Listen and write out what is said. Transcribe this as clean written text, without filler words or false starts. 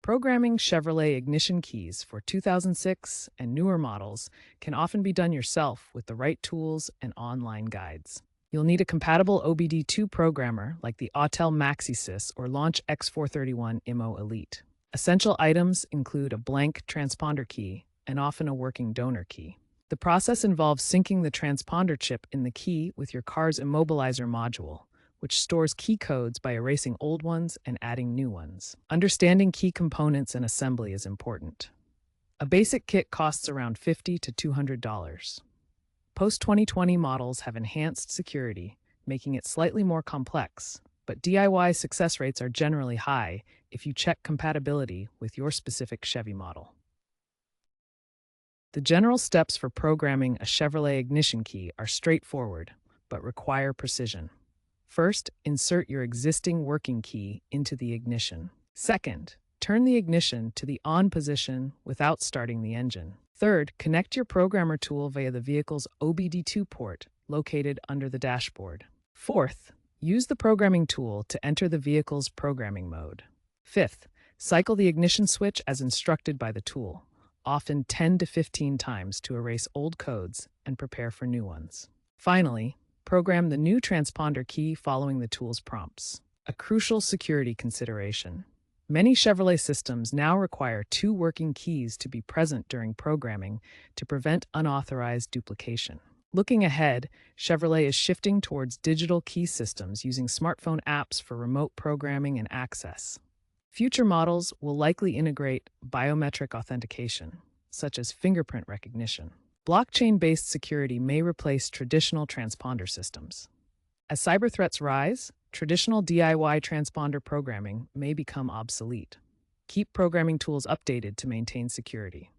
Programming Chevrolet ignition keys for 2006 and newer models can often be done yourself with the right tools and online guides. You'll need a compatible OBD2 programmer like the Autel MaxiSys or Launch X431 Immo Elite. Essential items include a blank transponder key and often a working donor key. The process involves syncing the transponder chip in the key with your car's Immobilizer module, which stores key codes by erasing old ones and adding new ones. Understanding key components and assembly is important. A basic kit costs around $50 to $200. Post-2020 models have enhanced security, making it slightly more complex, but DIY success rates are generally high if you check compatibility with your specific Chevy model. The general steps for programming a Chevrolet ignition key are straightforward, but require precision. First, insert your existing working key into the ignition. Second, turn the ignition to the on position without starting the engine. Third, connect your programmer tool via the vehicle's OBD2 port located under the dashboard. Fourth, use the programming tool to enter the vehicle's programming mode. Fifth, cycle the ignition switch as instructed by the tool, often 10 to 15 times to erase old codes and prepare for new ones. Finally, program the new transponder key following the tool's prompts. A crucial security consideration. Many Chevrolet systems now require two working keys to be present during programming to prevent unauthorized duplication. Looking ahead, Chevrolet is shifting towards digital key systems using smartphone apps for remote programming and access. Future models will likely integrate biometric authentication, such as fingerprint recognition. Blockchain-based security may replace traditional transponder systems. As cyber threats rise, traditional DIY transponder programming may become obsolete. Keep programming tools updated to maintain security.